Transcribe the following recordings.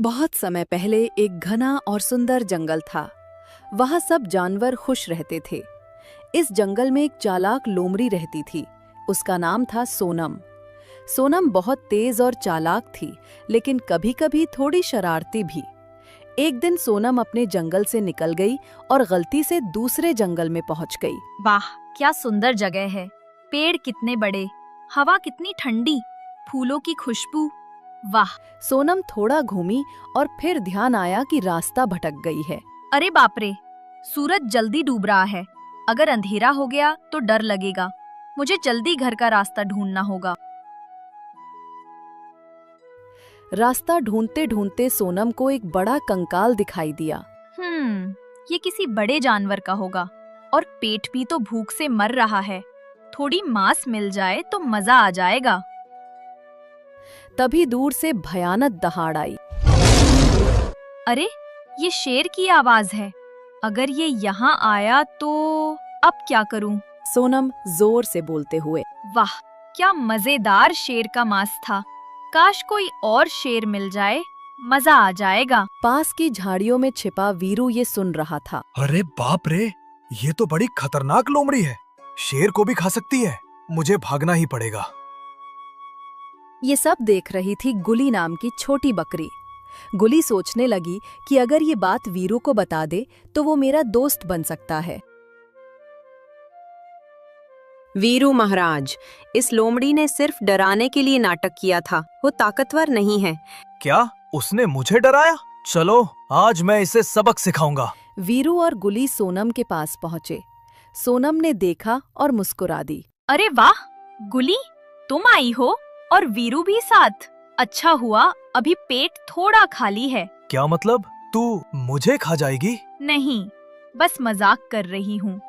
बहुत समय पहले एक घना और सुंदर जंगल था। वहाँ सब जानवर खुश रहते थे। इस जंगल में एक चालाक लोमड़ी रहती थी। उसका नाम था सोनम। सोनम बहुत तेज और चालाक थी, लेकिन कभी-कभी थोड़ी शरारती भी। एक दिन सोनम अपने जंगल से निकल गई और गलती से दूसरे जंगल में पहुंच गई। वाह, क्या सुंदर जगह है। पेड़ कितने बड़े, हवा कितनी ठंडी, फूलों की खुशबू। वाह। सोनम थोड़ा घूमी और फिर ध्यान आया कि रास्ता भटक गई है। अरे बाप रे, सूरज जल्दी डूब रहा है। अगर अंधेरा हो गया तो डर लगेगा। मुझे जल्दी घर का रास्ता ढूंढना होगा। रास्ता ढूंढते ढूंढते सोनम को एक बड़ा कंकाल दिखाई दिया। ये किसी बड़े जानवर का होगा और पेट भी तो भूख से मर रहा है। थोड़ी मांस मिल जाए तो मजा आ जाएगा। तभी दूर से भयानक दहाड़ आई। अरे, ये शेर की आवाज है। अगर ये यहाँ आया तो अब क्या करूं? सोनम जोर से बोलते हुए। वाह, क्या मजेदार शेर का मांस था। काश कोई और शेर मिल जाए, मजा आ जाएगा। पास की झाड़ियों में छिपा वीरू ये सुन रहा था। अरे बाप रे, ये तो बड़ी खतरनाक लोमड़ी है। शेर को भी खा सकती है। मुझे भागना ही पड़ेगा। ये सब देख रही थी गुली नाम की छोटी बकरी। गुली सोचने लगी कि अगर ये बात वीरू को बता दे तो वो मेरा दोस्त बन सकता है। वीरू महाराज, इस लोमड़ी ने सिर्फ डराने के लिए नाटक किया था। वो ताकतवर नहीं है। क्या उसने मुझे डराया? चलो, आज मैं इसे सबक सिखाऊंगा। वीरू और गुली सोनम के पास पहुंचे। सोनम ने देखा और मुस्कुरा दी। अरे वाह गुली, तुम आई हो और वीरू भी साथ। अच्छा हुआ, अभी पेट थोड़ा खाली है। क्या मतलब? तू मुझे खा जाएगी? नहीं, बस मजाक कर रही हूँ।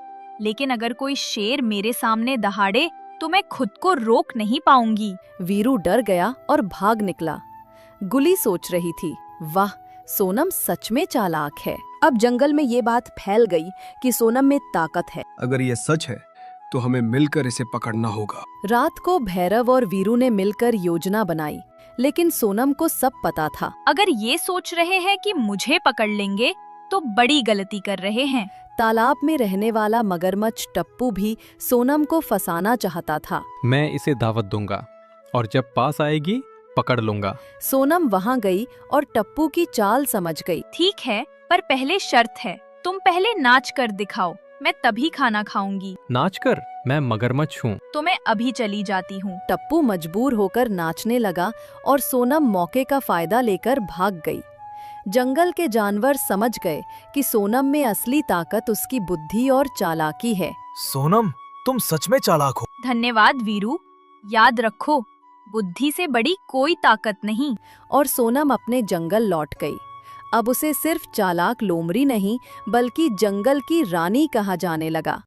लेकिन अगर कोई शेर मेरे सामने दहाड़े तो मैं खुद को रोक नहीं पाऊंगी। वीरू डर गया और भाग निकला। गुली सोच रही थी, वाह, सोनम सच में चालाक है। अब जंगल में ये बात फैल गई कि सोनम में ताकत है। अगर ये सच है तो हमें मिलकर इसे पकड़ना होगा। रात को भैरव और वीरू ने मिलकर योजना बनाई, लेकिन सोनम को सब पता था। अगर ये सोच रहे हैं कि मुझे पकड़ लेंगे तो बड़ी गलती कर रहे हैं। तालाब में रहने वाला मगरमच्छ टप्पू भी सोनम को फंसाना चाहता था। मैं इसे दावत दूंगा और जब पास आएगी पकड़ लूंगा। सोनम वहाँ गई और टप्पू की चाल समझ गई। ठीक है, पर पहले शर्त है। तुम पहले नाच कर दिखाओ, मैं तभी खाना खाऊंगी। नाच कर? मैं मगरमच्छ हूँ। तो मैं अभी चली जाती हूँ। टप्पू मजबूर होकर नाचने लगा और सोनम मौके का फायदा लेकर भाग गई। जंगल के जानवर समझ गए कि सोनम में असली ताकत उसकी बुद्धि और चालाकी है। सोनम, तुम सच में चालाक हो। धन्यवाद वीरू। याद रखो, बुद्धि से बड़ी कोई ताकत नहीं। और सोनम अपने जंगल लौट गई। अब उसे सिर्फ चालाक लोमड़ी नहीं, बल्कि जंगल की रानी कहा जाने लगा।